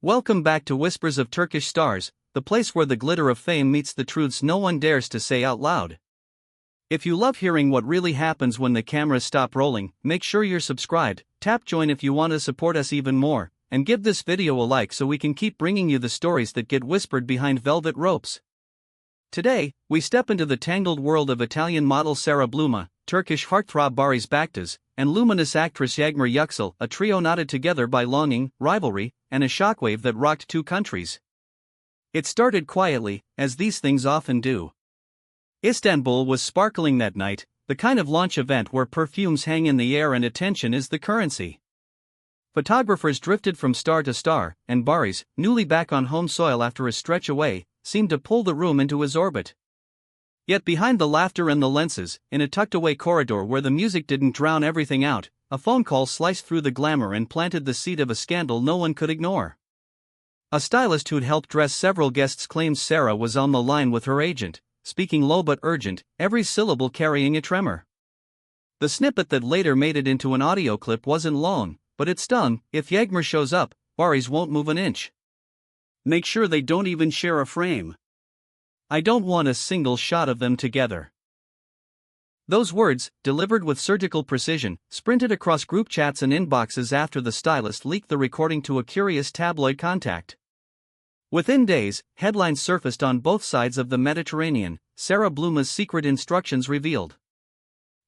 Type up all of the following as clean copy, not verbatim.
Welcome back to Whispers of Turkish Stars, the place where the glitter of fame meets the truths no one dares to say out loud. If you love hearing what really happens when the cameras stop rolling, make sure you're subscribed, tap join if you want to support us even more, and give this video a like so we can keep bringing you the stories that get whispered behind velvet ropes. Today, we step into the tangled world of Italian model Sara Bluma, Turkish heartthrob Barış Baktaş, and luminous actress Yagmar Yüksel, a trio knotted together by longing, rivalry, and a shockwave that rocked two countries. It started quietly, as these things often do. Istanbul was sparkling that night, the kind of launch event where perfumes hang in the air and attention is the currency. Photographers drifted from star to star, and Barış, newly back on home soil after a stretch away, seemed to pull the room into his orbit. Yet behind the laughter and the lenses, in a tucked-away corridor where the music didn't drown everything out, a phone call sliced through the glamour and planted the seed of a scandal no one could ignore. A stylist who'd helped dress several guests claims Sara was on the line with her agent, speaking low but urgent, every syllable carrying a tremor. The snippet that later made it into an audio clip wasn't long, but it stung. If Yagmar shows up, Barış won't move an inch. Make sure they don't even share a frame. I don't want a single shot of them together. Those words, delivered with surgical precision, sprinted across group chats and inboxes after the stylist leaked the recording to a curious tabloid contact. Within days, headlines surfaced on both sides of the Mediterranean, Sara Bluma's secret instructions revealed.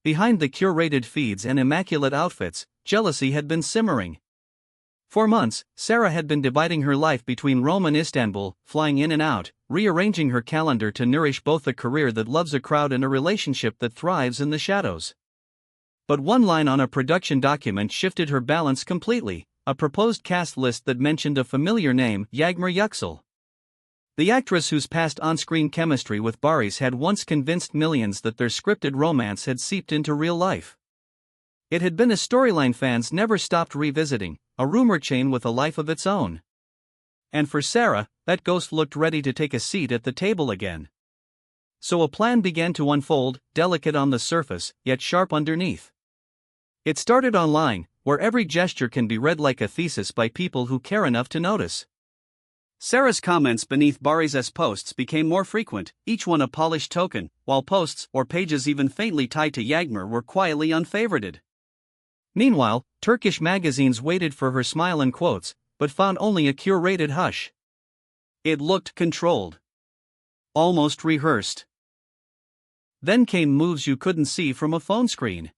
Behind the curated feeds and immaculate outfits, jealousy had been simmering. For months, Sara had been dividing her life between Rome and Istanbul, flying in and out, rearranging her calendar to nourish both a career that loves a crowd and a relationship that thrives in the shadows. But one line on a production document shifted her balance completely, a proposed cast list that mentioned a familiar name, Yagmar Yüksel. The actress whose past on-screen chemistry with Barış had once convinced millions that their scripted romance had seeped into real life. It had been a storyline fans never stopped revisiting, a rumor chain with a life of its own. And for Sara, that ghost looked ready to take a seat at the table again. So a plan began to unfold, delicate on the surface, yet sharp underneath. It started online, where every gesture can be read like a thesis by people who care enough to notice. Sara's comments beneath Barış's posts became more frequent, each one a polished token, while posts or pages even faintly tied to Yagmar were quietly unfavorited. Meanwhile, Turkish magazines waited for her smile and quotes, but found only a curated hush. It looked controlled. Almost rehearsed. Then came moves you couldn't see from a phone screen.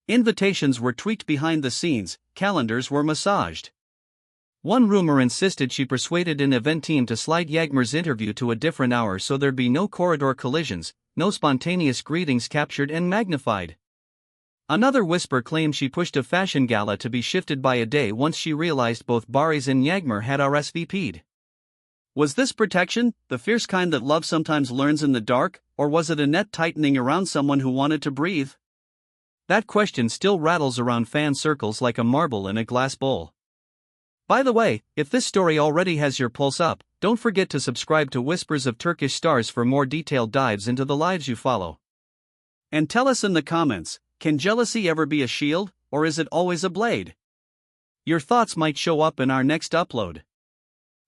Invitations were tweaked behind the scenes, calendars were massaged. One rumor insisted she persuaded an event team to slide Yagmar's interview to a different hour so there'd be no corridor collisions, no spontaneous greetings captured and magnified. Another whisper claimed she pushed a fashion gala to be shifted by a day once she realized both Barış and Yagmar had RSVP'd. Was this protection, the fierce kind that love sometimes learns in the dark, or was it a net tightening around someone who wanted to breathe? That question still rattles around fan circles like a marble in a glass bowl. By the way, if this story already has your pulse up, don't forget to subscribe to Whispers of Turkish Stars for more detailed dives into the lives you follow. And tell us in the comments, can jealousy ever be a shield, or is it always a blade? Your thoughts might show up in our next upload.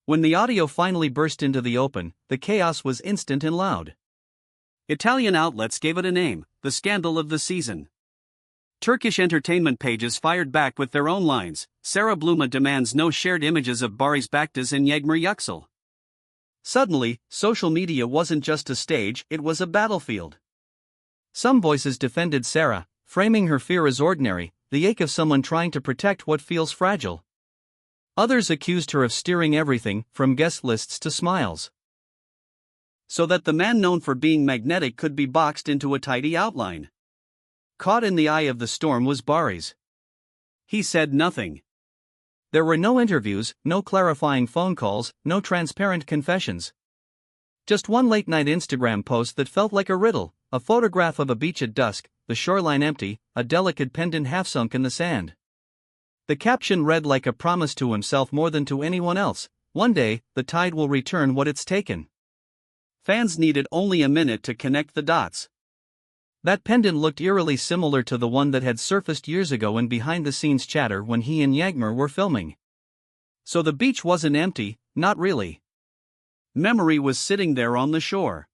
When the audio finally burst into the open, the chaos was instant and loud. Italian outlets gave it a name, the scandal of the season. Turkish entertainment pages fired back with their own lines. Sara Bluma demands no shared images of Barış Baktaş and Yagmar Yüksel. Suddenly, social media wasn't just a stage, it was a battlefield. Some voices defended Sara, framing her fear as ordinary, the ache of someone trying to protect what feels fragile. Others accused her of steering everything, from guest lists to smiles, so that the man known for being magnetic could be boxed into a tidy outline. Caught in the eye of the storm was Barış. He said nothing. There were no interviews, no clarifying phone calls, no transparent confessions. Just one late-night Instagram post that felt like a riddle, a photograph of a beach at dusk, the shoreline empty, a delicate pendant half-sunk in the sand. The caption read like a promise to himself more than to anyone else: one day, the tide will return what it's taken. Fans needed only a minute to connect the dots. That pendant looked eerily similar to the one that had surfaced years ago in behind-the-scenes chatter when he and Yagmar were filming. So the beach wasn't empty, not really. Memory was sitting there on the shore.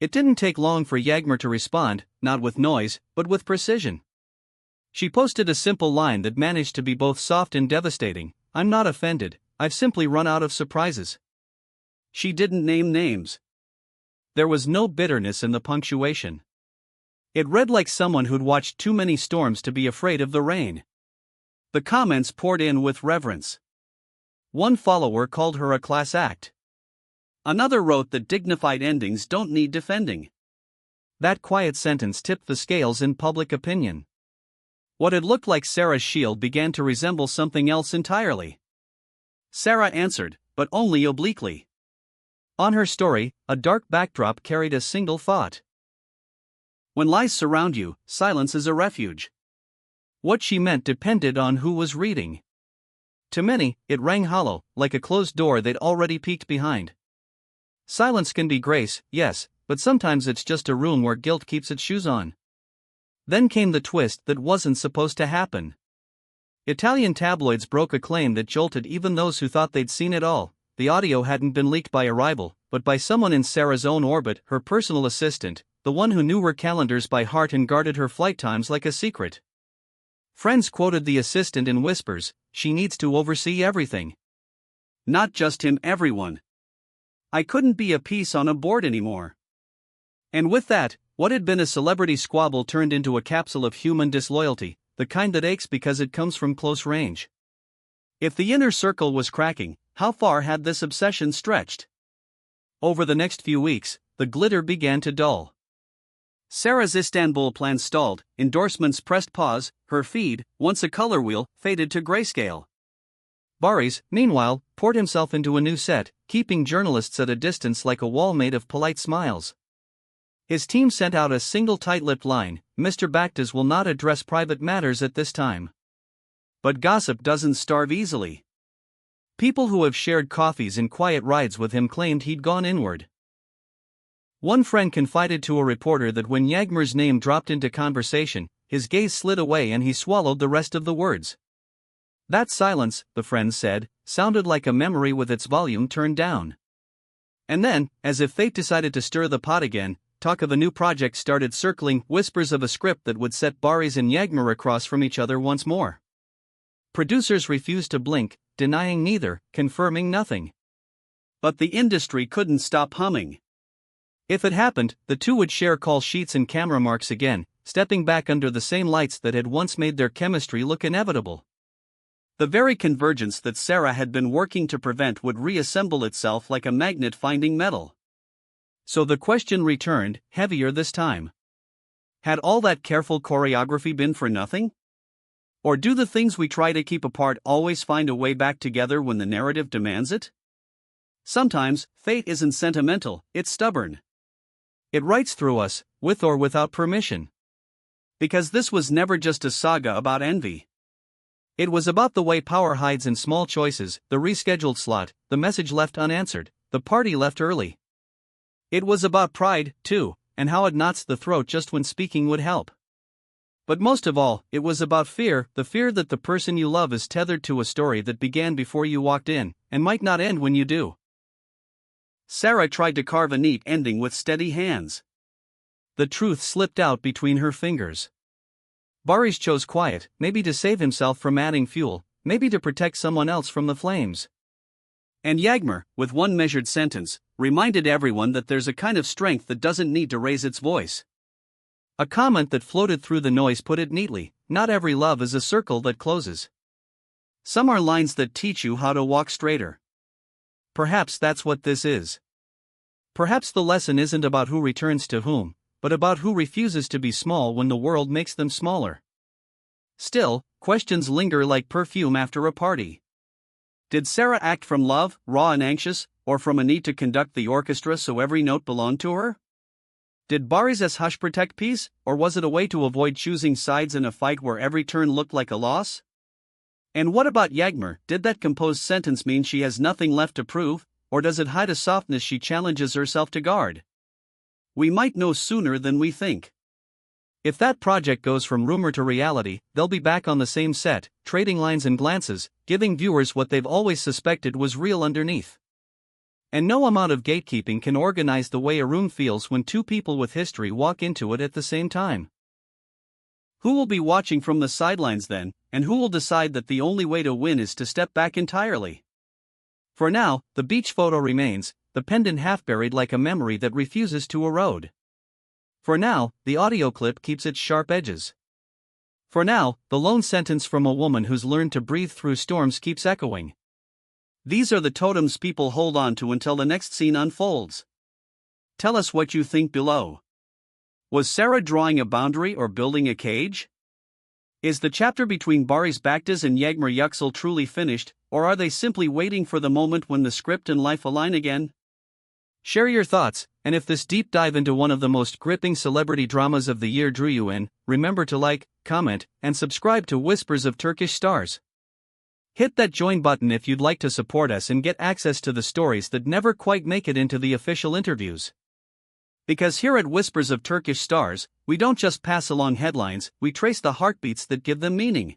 It didn't take long for Yagmar to respond, not with noise, but with precision. She posted a simple line that managed to be both soft and devastating. "I'm not offended, I've simply run out of surprises." She didn't name names. There was no bitterness in the punctuation. It read like someone who'd watched too many storms to be afraid of the rain. The comments poured in with reverence. One follower called her a class act. Another wrote that dignified endings don't need defending. That quiet sentence tipped the scales in public opinion. What had looked like Sarah's shield began to resemble something else entirely. Sarah answered, but only obliquely. On her story, a dark backdrop carried a single thought. When lies surround you, silence is a refuge. What she meant depended on who was reading. To many, it rang hollow, like a closed door they'd already peeked behind. Silence can be grace, yes, but sometimes it's just a room where guilt keeps its shoes on. Then came the twist that wasn't supposed to happen. Italian tabloids broke a claim that jolted even those who thought they'd seen it all. The audio hadn't been leaked by a rival, but by someone in Sarah's own orbit, her personal assistant, the one who knew her calendars by heart and guarded her flight times like a secret. Friends quoted the assistant in whispers, "She needs to oversee everything. Not just him, everyone. I couldn't be a piece on a board anymore." And with that, what had been a celebrity squabble turned into a capsule of human disloyalty, the kind that aches because it comes from close range. If the inner circle was cracking, how far had this obsession stretched? Over the next few weeks, the glitter began to dull. Sarah's Istanbul plan stalled, endorsements pressed pause, her feed, once a color wheel, faded to grayscale. Barış, meanwhile, poured himself into a new set, keeping journalists at a distance like a wall made of polite smiles. His team sent out a single tight-lipped line, "Mr. Baktaş will not address private matters at this time." But gossip doesn't starve easily. People who have shared coffees and quiet rides with him claimed he'd gone inward. One friend confided to a reporter that when Yagmar's name dropped into conversation, his gaze slid away and he swallowed the rest of the words. That silence, the friend said, sounded like a memory with its volume turned down. And then, as if fate decided to stir the pot again, talk of a new project started circling, whispers of a script that would set Barış and Yagmar across from each other once more. Producers refused to blink, denying neither, confirming nothing. But the industry couldn't stop humming. If it happened, the two would share call sheets and camera marks again, stepping back under the same lights that had once made their chemistry look inevitable. The very convergence that Sarah had been working to prevent would reassemble itself like a magnet finding metal. So the question returned, heavier this time. Had all that careful choreography been for nothing? Or do the things we try to keep apart always find a way back together when the narrative demands it? Sometimes, fate isn't sentimental, it's stubborn. It writes through us, with or without permission. Because this was never just a saga about envy. It was about the way power hides in small choices, the rescheduled slot, the message left unanswered, the party left early. It was about pride, too, and how it knots the throat just when speaking would help. But most of all, it was about fear, the fear that the person you love is tethered to a story that began before you walked in, and might not end when you do. Sarah tried to carve a neat ending with steady hands. The truth slipped out between her fingers. Barış chose quiet, maybe to save himself from adding fuel, maybe to protect someone else from the flames. And Yagmar, with one measured sentence, reminded everyone that there's a kind of strength that doesn't need to raise its voice. A comment that floated through the noise put it neatly, not every love is a circle that closes. Some are lines that teach you how to walk straighter. Perhaps that's what this is. Perhaps the lesson isn't about who returns to whom, but about who refuses to be small when the world makes them smaller. Still, questions linger like perfume after a party. Did Sarah act from love, raw and anxious, or from a need to conduct the orchestra so every note belonged to her? Did Barış's hush protect peace, or was it a way to avoid choosing sides in a fight where every turn looked like a loss? And what about Yagmar? Did that composed sentence mean she has nothing left to prove, or does it hide a softness she challenges herself to guard? We might know sooner than we think. If that project goes from rumor to reality, they'll be back on the same set, trading lines and glances, giving viewers what they've always suspected was real underneath. And no amount of gatekeeping can organize the way a room feels when two people with history walk into it at the same time. Who will be watching from the sidelines then, and who will decide that the only way to win is to step back entirely? For now, the beach photo remains, the pendant half buried like a memory that refuses to erode. For now, the audio clip keeps its sharp edges. For now, the lone sentence from a woman who's learned to breathe through storms keeps echoing. These are the totems people hold on to until the next scene unfolds. Tell us what you think below. Was Sarah drawing a boundary or building a cage? Is the chapter between Barış Baktaş and Yagmar Yüksel truly finished, or are they simply waiting for the moment when the script and life align again? Share your thoughts, and if this deep dive into one of the most gripping celebrity dramas of the year drew you in, remember to like, comment, and subscribe to Whispers of Turkish Stars. Hit that join button if you'd like to support us and get access to the stories that never quite make it into the official interviews. Because here at Whispers of Turkish Stars, we don't just pass along headlines, we trace the heartbeats that give them meaning.